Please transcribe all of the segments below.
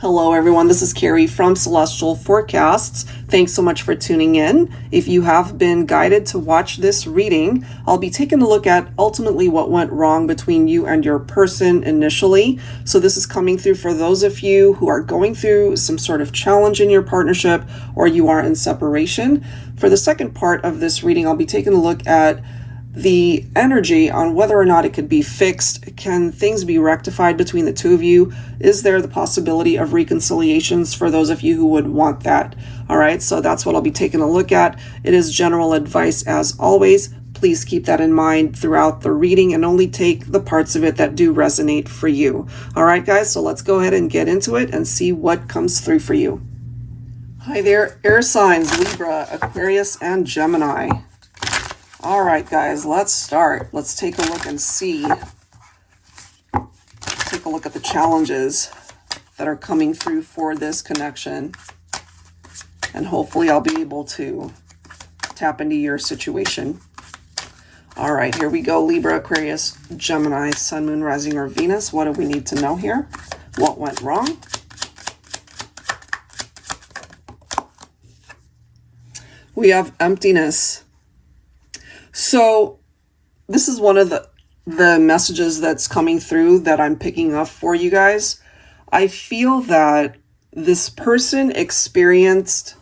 Hello everyone, this is Carrie from Celestial Forecasts. Thanks so much for tuning in. If you have been guided to watch this reading, I'll be taking a look at ultimately what went wrong between you and your person initially. So this is coming through for those of you who are going through some sort of challenge in your partnership or you are in separation. For the second part of this reading, I'll be taking a look at the energy on whether or not it could be fixed. Can things be rectified between the two of you? Is there the possibility of reconciliations for those of you who would want that? All right, so that's what I'll be taking a look at. It is general advice as always. Please keep that in mind throughout the reading and only take the parts of it that do resonate for you. All right, guys, so let's go ahead and get into it and see what comes through for you. Hi there, air signs, Libra, Aquarius, and Gemini. All right, guys, let's start. Let's take a look and see. Take a look at the challenges that are coming through for this connection. And hopefully I'll be able to tap into your situation. All right, here we go. Libra, Aquarius, Gemini, Sun, Moon, Rising, or Venus. What do we need to know here? What went wrong? We have emptiness. So this is one of the messages that's coming through that I'm picking up for you guys. I feel that this person experienced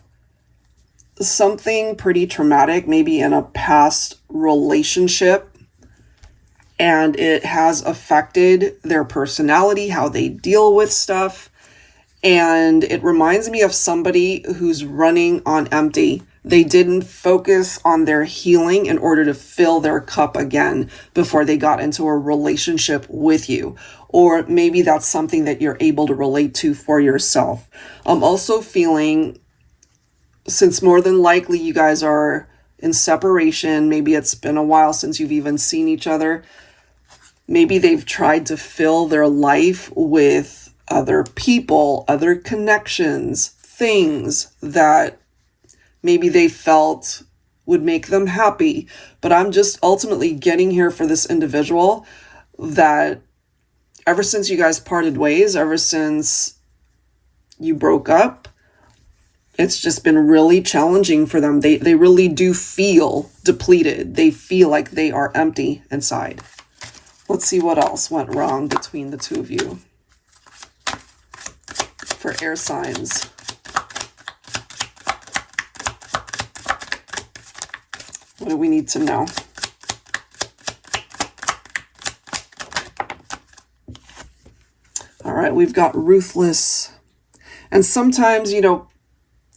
something pretty traumatic, maybe in a past relationship, and it has affected their personality, how they deal with stuff. And it reminds me of somebody who's running on empty. They didn't focus on their healing in order to fill their cup again before they got into a relationship with you. Or maybe that's something that you're able to relate to for yourself. I'm also feeling, since more than likely you guys are in separation, maybe it's been a while since you've even seen each other. Maybe they've tried to fill their life with other people, other connections, things that maybe they felt would make them happy. But I'm just ultimately getting here for this individual that ever since you guys parted ways, ever since you broke up, it's just been really challenging for them. They really do feel depleted. They feel like they are empty inside. Let's see what else went wrong between the two of you. For air signs. What do we need to know? All right, we've got ruthless. And sometimes, you know,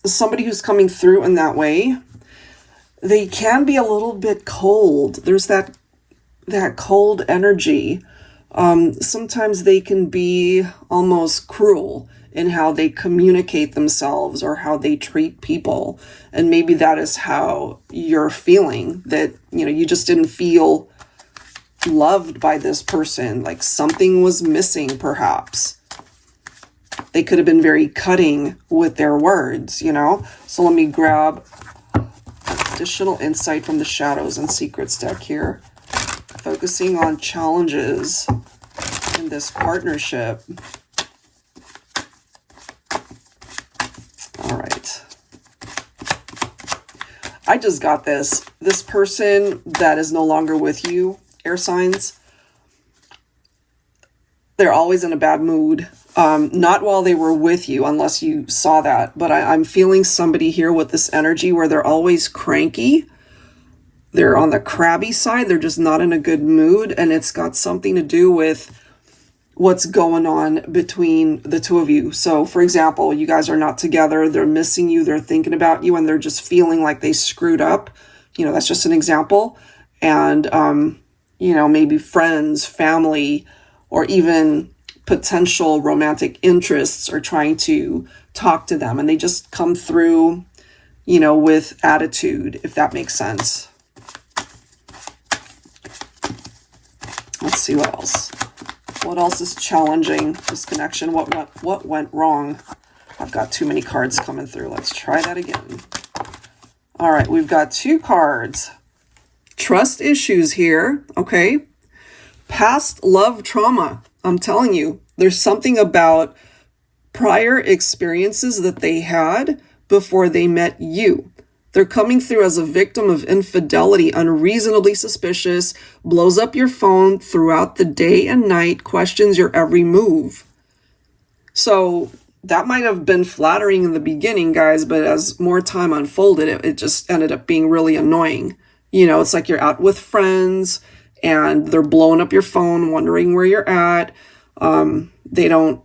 somebody who's coming through in that way, they can be a little bit cold. There's that cold energy. Sometimes they can be almost cruel in how they communicate themselves or how they treat people. And maybe that is how you're feeling, that, you know, you just didn't feel loved by this person, like something was missing perhaps. They could have been very cutting with their words, you know? So let me grab additional insight from the Shadows and Secrets deck here, focusing on challenges in this partnership. All right. I just got this. This person that is no longer with you, air signs, they're always in a bad mood. Not while they were with you, unless you saw that. But I'm feeling somebody here with this energy where they're always cranky. They're on the crabby side. They're just not in a good mood. And it's got something to do with what's going on between the two of you. So, for example, you guys are not together. They're missing you. They're thinking about you. And they're just feeling like they screwed up. You know, that's just an example. And, you know, maybe friends, family, or even potential romantic interests are trying to talk to them. And they just come through, you know, with attitude, if that makes sense. Let's see what else. What else is challenging this connection? What went wrong? I've got too many cards coming through. Let's try that again. All right, we've got two cards. Trust issues here, okay? Past love trauma. I'm telling you, there's something about prior experiences that they had before they met you. They're coming through as a victim of infidelity, unreasonably suspicious, blows up your phone throughout the day and night, questions your every move. So that might have been flattering in the beginning, guys, but as more time unfolded, it just ended up being really annoying. You know, it's like you're out with friends and they're blowing up your phone, wondering where you're at. They don't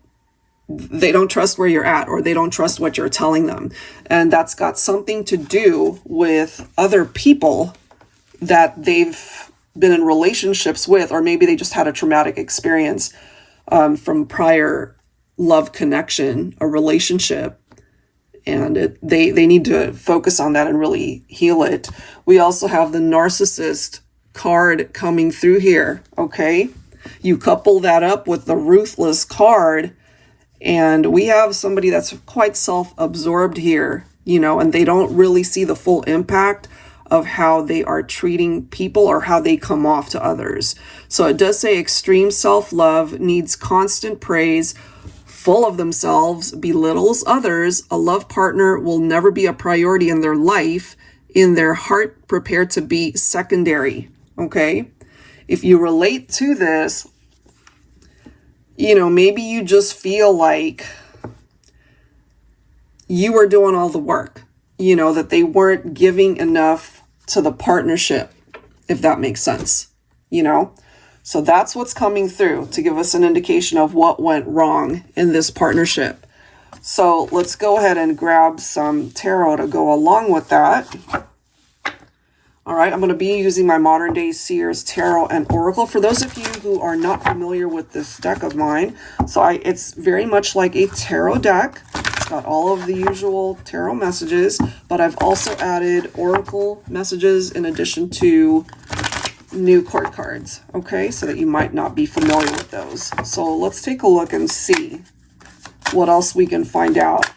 trust where you're at, or they don't trust what you're telling them. And that's got something to do with other people that they've been in relationships with, or maybe they just had a traumatic experience from prior love connection, a relationship. And they need to focus on that and really heal it. We also have the narcissist card coming through here, okay? You couple that up with the ruthless card, and we have somebody that's quite self-absorbed here, you know, and they don't really see the full impact of how they are treating people or how they come off to others. So it does say extreme self-love, needs constant praise, full of themselves, belittles others. A love partner will never be a priority in their life, in their heart prepared to be secondary, okay? If you relate to this, you know, maybe you just feel like you were doing all the work, you know, that they weren't giving enough to the partnership, if that makes sense, you know? So that's what's coming through to give us an indication of what went wrong in this partnership. So let's go ahead and grab some tarot to go along with that. All right, I'm going to be using my modern day Seers Tarot and Oracle. For those of you who are not familiar with this deck of mine, it's very much like a tarot deck. It's got all of the usual tarot messages, but I've also added Oracle messages in addition to new court cards, okay, so that you might not be familiar with those. So let's take a look and see what else we can find out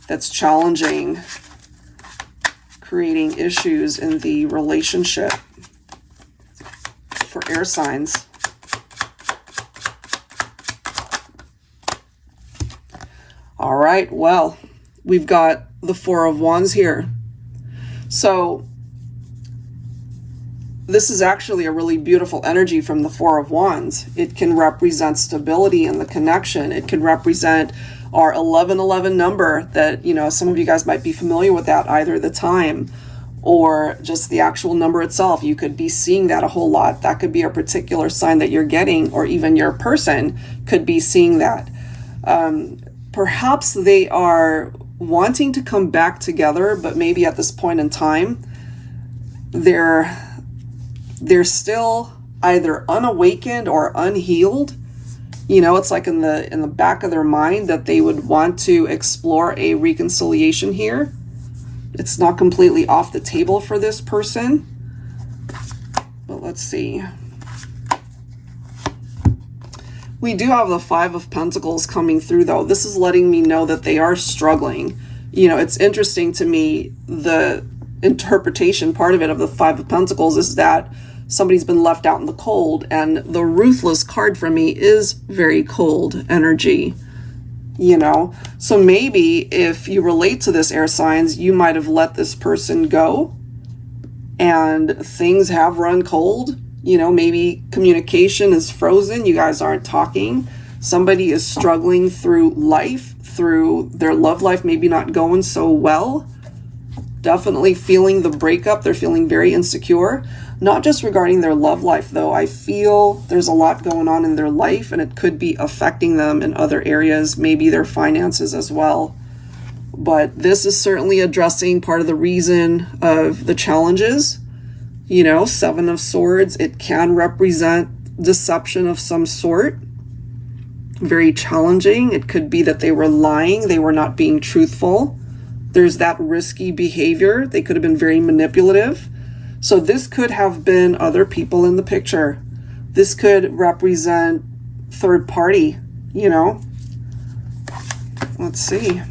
that's challenging, creating issues in the relationship for air signs. All right, well, we've got the Four of Wands here. So this is actually a really beautiful energy from the Four of Wands. It can represent stability in the connection. It can represent our 1111 number that, you know, some of you guys might be familiar with that, either the time or just the actual number itself. You could be seeing that a whole lot. That could be a particular sign that you're getting, or even your person could be seeing that. Perhaps they are wanting to come back together, but maybe at this point in time, they're still either unawakened or unhealed. You know, it's like in the back of their mind that they would want to explore a reconciliation here. It's not completely off the table for this person. But let's see. We do have the Five of Pentacles coming through, though. This is letting me know that they are struggling. You know, it's interesting to me, the interpretation part of it of the Five of Pentacles is that somebody's been left out in the cold, and the ruthless card for me is very cold energy, you know? So maybe if you relate to this, air signs, you might have let this person go and things have run cold. You know, maybe communication is frozen. You guys aren't talking. Somebody is struggling through life, through their love life, maybe not going so well. Definitely feeling the breakup. They're feeling very insecure. Not just regarding their love life, though. I feel there's a lot going on in their life, and it could be affecting them in other areas, maybe their finances as well. But this is certainly addressing part of the reason of the challenges. You know, Seven of Swords, it can represent deception of some sort. Very challenging. It could be that they were lying, they were not being truthful. There's that risky behavior. They could have been very manipulative. So this could have been other people in the picture. This could represent third party, you know. Let's see.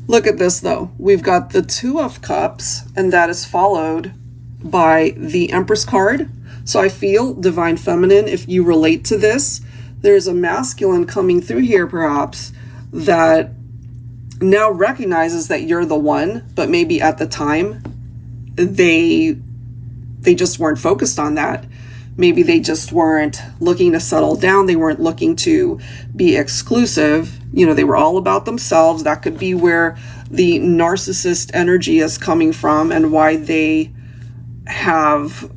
Look at this, though. We've got the Two of Cups, and that is followed by the Empress card. So I feel Divine Feminine, if you relate to this, there's a masculine coming through here perhaps that now recognizes that you're the one, but maybe at the time they just weren't focused on that. Maybe they just weren't looking to settle down. They weren't looking to be exclusive. You know, they were all about themselves. That could be where the narcissist energy is coming from and why they have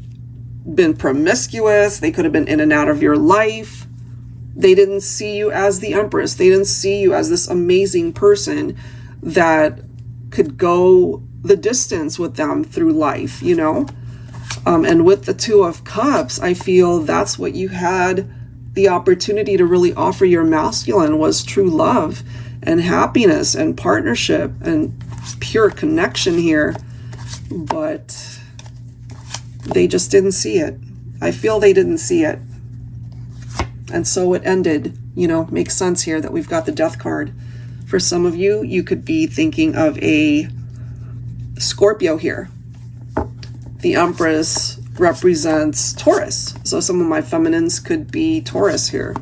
been promiscuous. They could have been in and out of your life. They didn't see you as the Empress. They didn't see you as this amazing person that could go the distance with them through life, you know? And with the Two of Cups, I feel that's what you had the opportunity to really offer your masculine, was true love and happiness and partnership and pure connection here. But they just didn't see it. I feel they didn't see it. And so it ended. You know, makes sense here that we've got the Death card. For some of you, you could be thinking of a Scorpio here. The Empress represents Taurus. So some of my feminines could be Taurus here.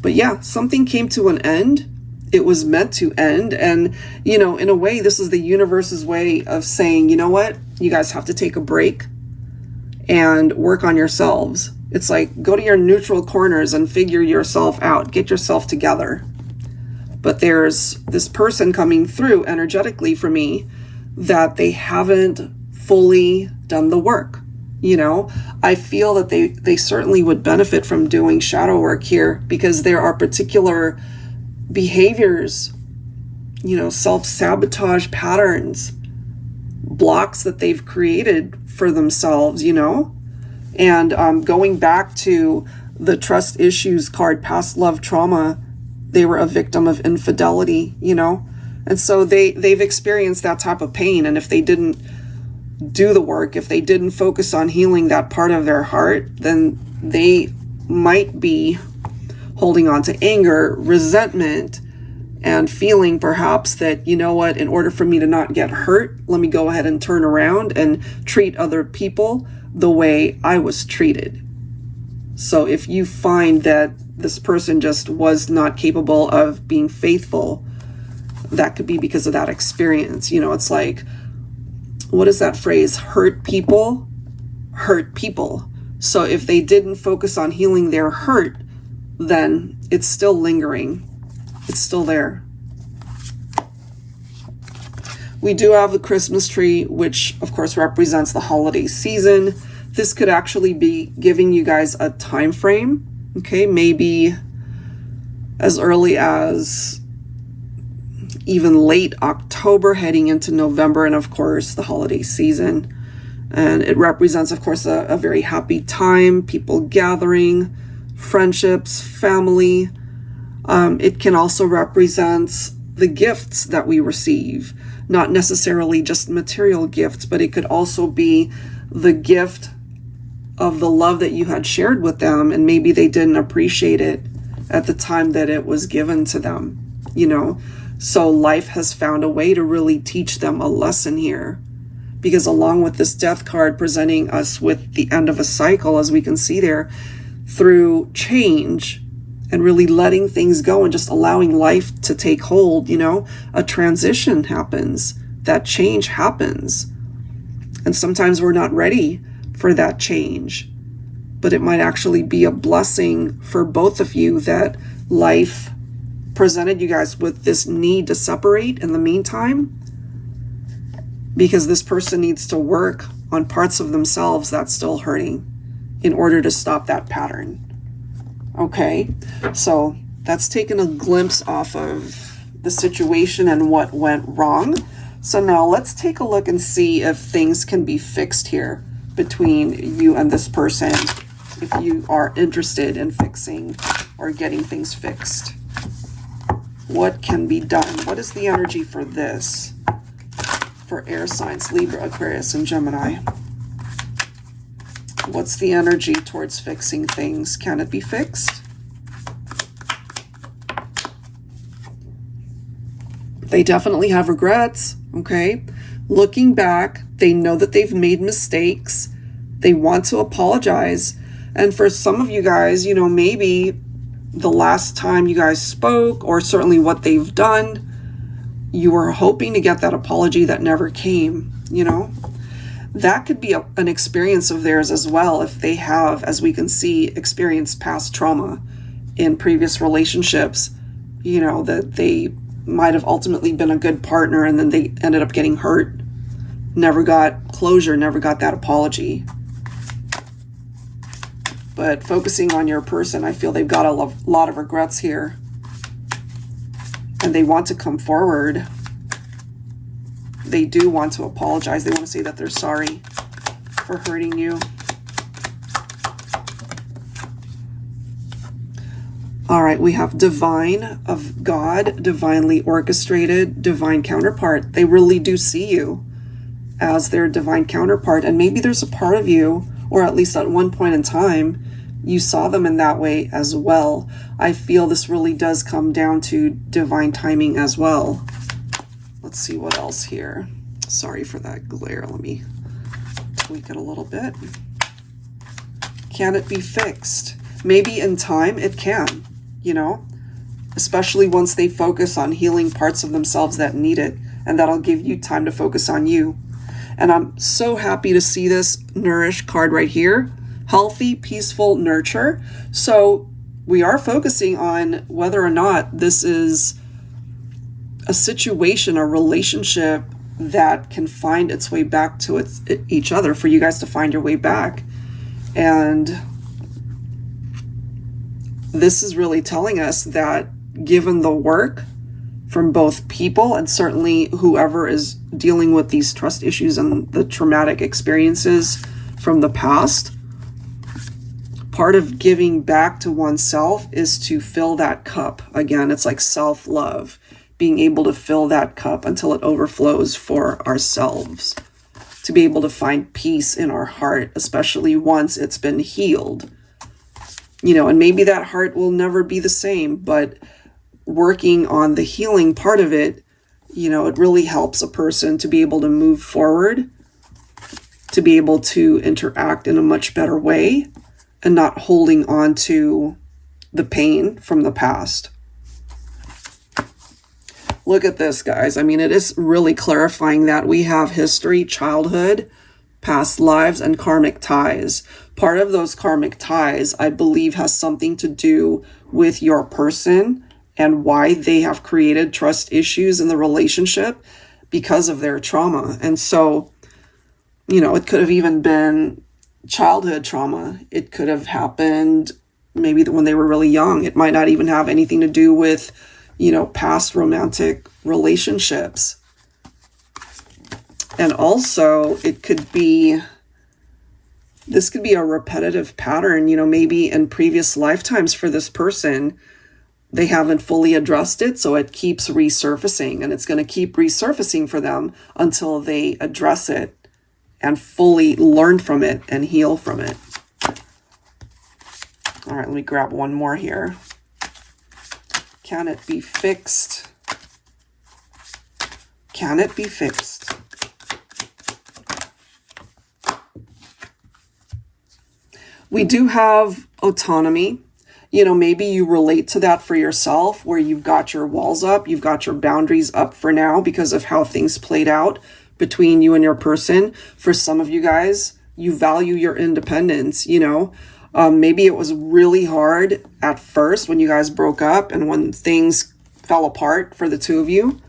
But yeah, something came to an end. It was meant to end. And, you know, in a way, this is the universe's way of saying, you know what? You guys have to take a break and work on yourselves. It's like, go to your neutral corners and figure yourself out. Get yourself together. But there's this person coming through energetically for me that they haven't fully done the work. You know, I feel that they certainly would benefit from doing shadow work here, because there are particular behaviors, you know, self-sabotage patterns, blocks that they've created for themselves, you know. And going back to the trust issues card, past love trauma, they were a victim of infidelity, you know. And so they've experienced that type of pain. And if they didn't do the work, if they didn't focus on healing that part of their heart, then they might be holding on to anger, resentment, and feeling perhaps that, you know what, in order for me to not get hurt, let me go ahead and turn around and treat other people the way I was treated. So if you find that this person just was not capable of being faithful, that could be because of that experience. You know, it's like, what is that phrase? Hurt people hurt people. So if they didn't focus on healing their hurt, then it's still lingering. It's still there. We do have the Christmas tree, which of course represents the holiday season. This could actually be giving you guys a time frame. Okay, maybe as early as even late October, heading into November, and of course the holiday season. And it represents, of course, a very happy time, people gathering, friendships, family. It can also represent the gifts that we receive, not necessarily just material gifts, but it could also be the gift of the love that you had shared with them, and maybe they didn't appreciate it at the time that it was given to them, you know. So life has found a way to really teach them a lesson here, because along with this Death card presenting us with the end of a cycle, as we can see there, through change and really letting things go and just allowing life to take hold, you know, a transition happens, that change happens. And sometimes we're not ready for that change, but it might actually be a blessing for both of you that life presented you guys with this need to separate in the meantime, because this person needs to work on parts of themselves that's still hurting in order to stop that pattern. Okay, so that's taken a glimpse off of the situation and what went wrong. So now let's take a look and see if things can be fixed here between you and this person, if you are interested in fixing or getting things fixed. What can be done? What is the energy for this? For air signs, Libra, Aquarius, and Gemini. What's the energy towards fixing things? Can it be fixed? They definitely have regrets, okay? Looking back, they know that they've made mistakes. They want to apologize. And for some of you guys, you know, maybe the last time you guys spoke, or certainly what they've done, you were hoping to get that apology that never came, you know? That could be an experience of theirs as well, if they have, as we can see, experienced past trauma in previous relationships, you know, that they might have ultimately been a good partner and then they ended up getting hurt, never got closure, never got that apology. But focusing on your person, I feel they've got a lot of regrets here. And they want to come forward. They do want to apologize. They want to say that they're sorry for hurting you. All right, we have divine of God, divinely orchestrated, divine counterpart. They really do see you as their divine counterpart. And maybe there's a part of you, or at least at one point in time, you saw them in that way as well. I feel this really does come down to divine timing as well. Let's see what else here. Sorry for that glare. Let me tweak it a little bit. Can it be fixed? Maybe in time it can, you know, especially once they focus on healing parts of themselves that need it, and that'll give you time to focus on you. And I'm so happy to see this Nourish card right here. Healthy, peaceful, nurture. So we are focusing on whether or not this is a situation, a relationship that can find its way back to each other, for you guys to find your way back. And this is really telling us that given the work from both people and certainly whoever is dealing with these trust issues and the traumatic experiences from the past, part of giving back to oneself is to fill that cup. Again, it's like self-love, being able to fill that cup until it overflows for ourselves, to be able to find peace in our heart, especially once it's been healed. You know, and maybe that heart will never be the same, but working on the healing part of it, you know, it really helps a person to be able to move forward, to be able to interact in a much better way, and not holding on to the pain from the past. Look at this, guys. I mean, it is really clarifying that we have history, childhood, past lives, and karmic ties. Part of those karmic ties, I believe, has something to do with your person and why they have created trust issues in the relationship because of their trauma. And so, you know, it could have even been childhood trauma. It could have happened maybe when they were really young. It might not even have anything to do with, you know, past romantic relationships. And also it could be, this could be a repetitive pattern, you know, maybe in previous lifetimes for this person, they haven't fully addressed it. So it keeps resurfacing, and it's going to keep resurfacing for them until they address it and fully learn from it and heal from it. All right, let me grab one more here. Can it be fixed? Can it be fixed? We do have autonomy. You know, maybe you relate to that for yourself, where you've got your walls up, you've got your boundaries up for now because of how things played out between you and your person. For some of you guys, you value your independence, you know. Maybe it was really hard at first when you guys broke up and when things fell apart for the two of you.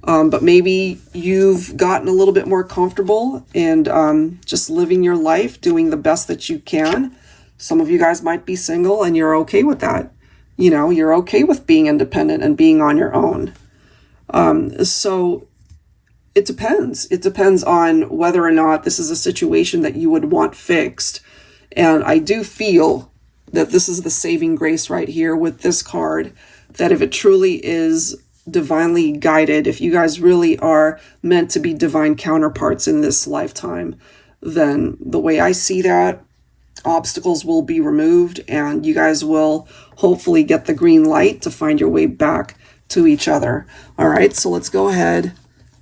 But maybe you've gotten a little bit more comfortable and just living your life, doing the best that you can. Some of you guys might be single and you're okay with that. You know, you're okay with being independent and being on your own. So it depends. It depends on whether or not this is a situation that you would want fixed. And I do feel that this is the saving grace right here with this card, that if it truly is divinely guided, if you guys really are meant to be divine counterparts in this lifetime, then the way I see that, obstacles will be removed and you guys will hopefully get the green light to find your way back to each other. All right, so let's go ahead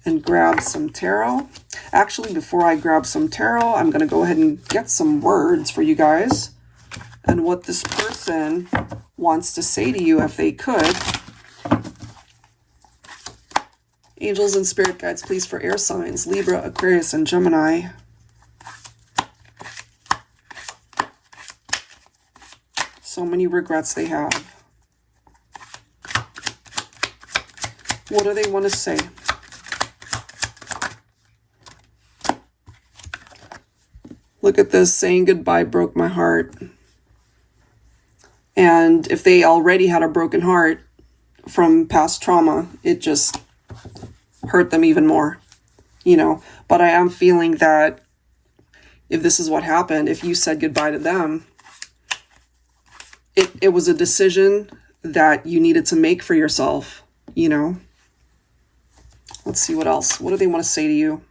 and grab some tarot. Actually, before I grab some tarot, I'm going to go ahead and get some words for you guys. and what this person wants to say to you if they could. Angels and spirit guides, please, for air signs, Libra, Aquarius, and Gemini. So many regrets they have. What do they want to say? Look at this, saying goodbye broke my heart. And if they already had a broken heart from past trauma, it just hurt them even more, you know. But I am feeling that if this is what happened, if you said goodbye to them, it was a decision that you needed to make for yourself, you know. Let's see what else. What do they want to say to you?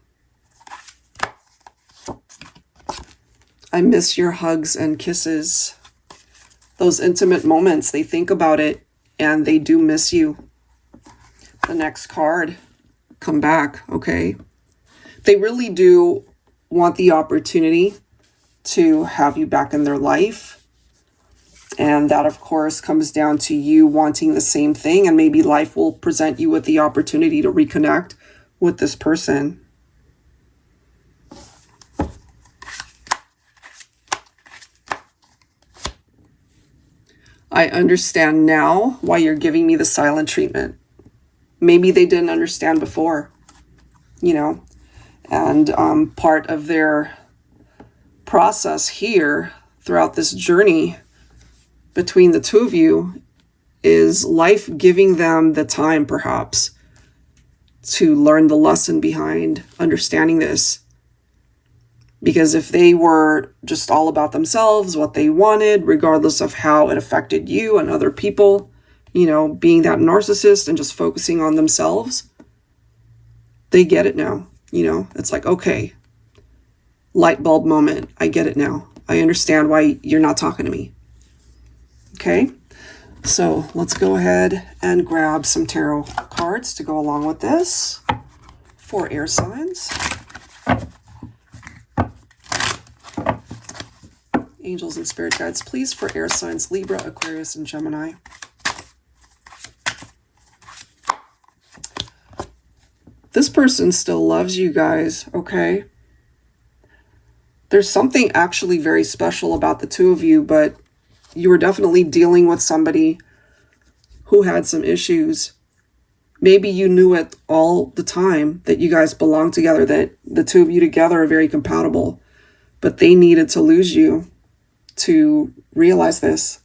I miss your hugs and kisses. Those intimate moments, they think about it and they do miss you. The next card, come back, okay? They really do want the opportunity to have you back in their life. And that, of course, comes down to you wanting the same thing. And maybe life will present you with the opportunity to reconnect with this person. I understand now why you're giving me the silent treatment. Maybe they didn't understand before, you know, and part of their process here throughout this journey between the two of you is life giving them the time perhaps to learn the lesson behind understanding this. Because if they were just all about themselves, what they wanted, regardless of how it affected you and other people, you know, being that narcissist and just focusing on themselves, they get it now. You know, it's like, okay, light bulb moment. I get it now. I understand why you're not talking to me. Okay, so let's go ahead and grab some tarot cards to go along with this for air signs. Angels and spirit guides, please, for air signs, Libra, Aquarius, and Gemini. This person still loves you guys, okay? There's something actually very special about the two of you, but you were definitely dealing with somebody who had some issues. Maybe you knew it all the time that you guys belong together, that the two of you together are very compatible, but they needed to lose you to realize this.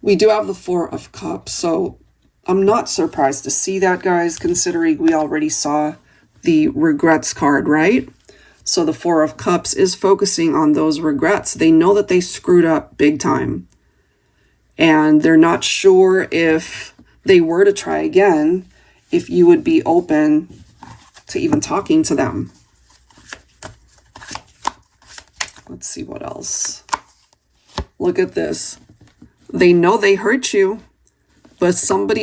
We do have the Four of Cups, so I'm not surprised to see that, guys, considering we already saw the regrets card, right? So the Four of Cups is focusing on those regrets. They know that they screwed up big time, and they're not sure if they were to try again, if you would be open to even talking to them. Let's see what else. Look at this. They know they hurt you, but someone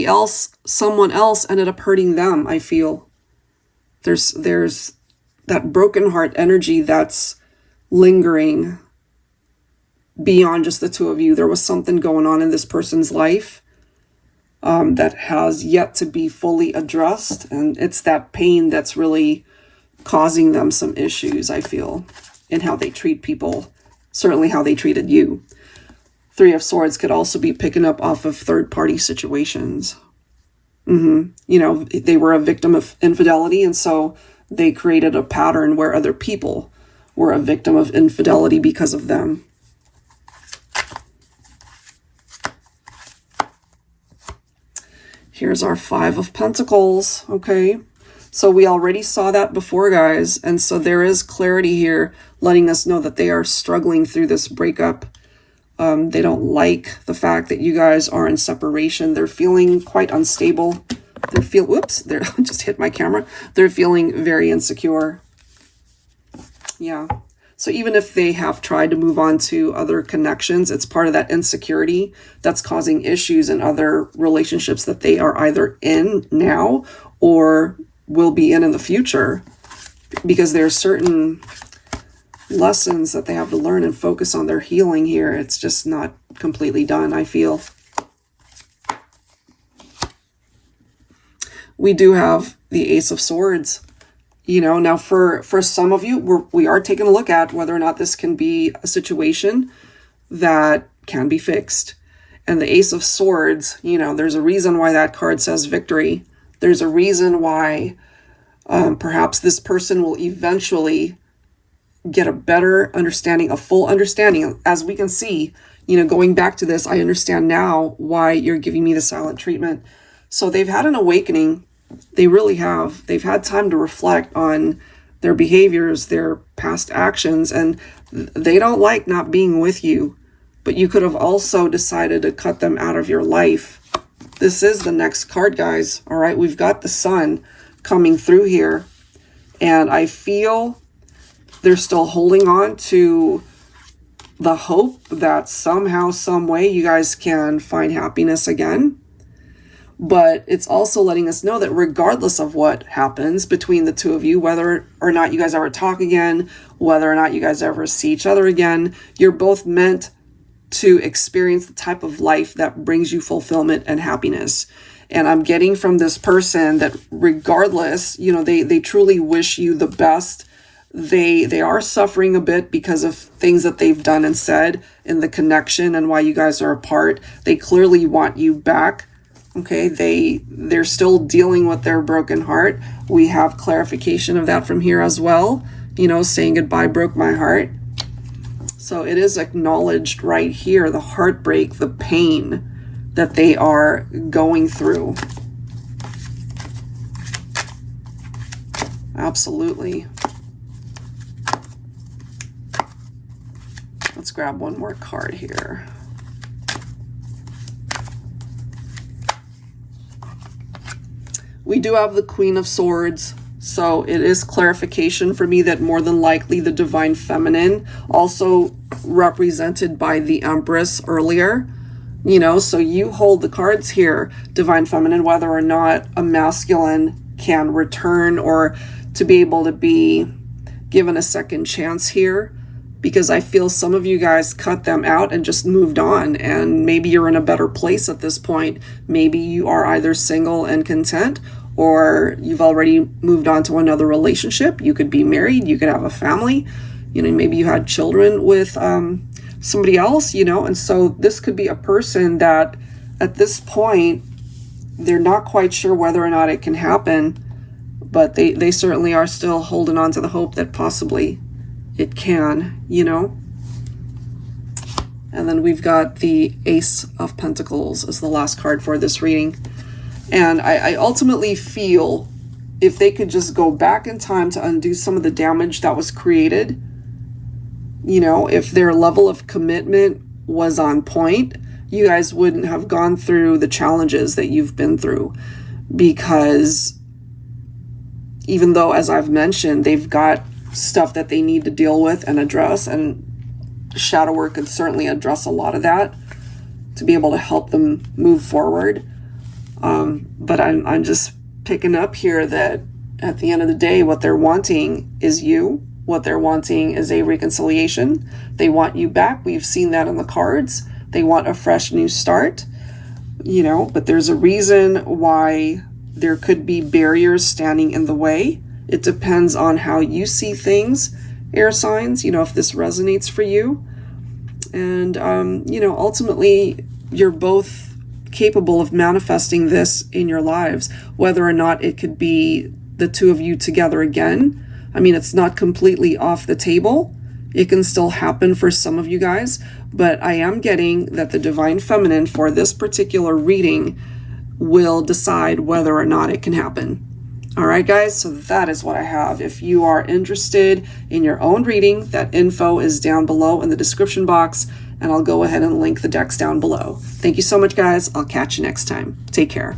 else ended up hurting them, I feel. There's that broken heart energy that's lingering beyond just the two of you. There was something going on in this person's life that has yet to be fully addressed. And it's that pain that's really causing them some issues, I feel, in how they treat people, certainly how they treated you. Three of Swords could also be picking up off of third-party situations. You know, they were a victim of infidelity, and so they created a pattern where other people were a victim of infidelity because of them. Here's our Five of Pentacles, okay? So we already saw that before, guys, and so there is clarity here letting us know that they are struggling through this breakup. They don't like the fact that you guys are in separation. They're feeling quite unstable. Whoops, I just hit my camera. They're feeling very insecure. Yeah. So even if they have tried to move on to other connections, it's part of that insecurity that's causing issues in other relationships that they are either in now or will be in the future, because there's certain lessons that they have to learn and focus on their healing here. It's just not completely done, I feel. We do have the Ace of Swords. You know, now for some of you, we are taking a look at whether or not this can be a situation that can be fixed. And the Ace of Swords, you know, there's a reason why that card says victory. There's a reason why perhaps this person will eventually get a better understanding, a full understanding. As we can see, you know, going back to this, I understand now why you're giving me the silent treatment. So they've had an awakening. They really have. They've had time to reflect on their behaviors, their past actions, and they don't like not being with you. But you could have also decided to cut them out of your life. This is the next card, guys. All right, we've got the Sun coming through here. And I feel they're still holding on to the hope that somehow, some way, you guys can find happiness again. But it's also letting us know that regardless of what happens between the two of you, whether or not you guys ever talk again, whether or not you guys ever see each other again, you're both meant to experience the type of life that brings you fulfillment and happiness. And I'm getting from this person that regardless, you know, they truly wish you the best. They are suffering a bit because of things that they've done and said in the connection and why you guys are apart. They clearly want you back. Okay, they're still dealing with their broken heart. We have clarification of that from here as well. You know, saying goodbye broke my heart. So it is acknowledged right here, the heartbreak, the pain that they are going through. Absolutely. Let's grab one more card here. We do have the Queen of Swords, so it is clarification for me that more than likely the Divine Feminine, also represented by the Empress earlier, you know, so you hold the cards here, Divine Feminine, whether or not a masculine can return or to be able to be given a second chance here, because I feel some of you guys cut them out and just moved on, and maybe you're in a better place at this point. Maybe you are either single and content, or you've already moved on to another relationship. You could be married, you could have a family, you know, maybe you had children with somebody else, you know, and so this could be a person that at this point, they're not quite sure whether or not it can happen, but they certainly are still holding on to the hope that possibly it can, you know. And then we've got the Ace of Pentacles as the last card for this reading. And I ultimately feel if they could just go back in time to undo some of the damage that was created, you know, if their level of commitment was on point, you guys wouldn't have gone through the challenges that you've been through. Because even though, as I've mentioned, they've got stuff that they need to deal with and address, and shadow work could certainly address a lot of that to be able to help them move forward. But I'm just picking up here that at the end of the day, what they're wanting is you. What they're wanting is a reconciliation. They want you back. We've seen that in the cards. They want a fresh new start, you know, but there's a reason why there could be barriers standing in the way. It depends on how you see things, air signs, you know, if this resonates for you. And, you know, ultimately, you're both capable of manifesting this in your lives, whether or not it could be the two of you together again. I mean, it's not completely off the table. It can still happen for some of you guys, but I am getting that the Divine Feminine for this particular reading will decide whether or not it can happen. All right, guys, so that is what I have. If you are interested in your own reading, that info is down below in the description box, and I'll go ahead and link the decks down below. Thank you so much, guys. I'll catch you next time. Take care.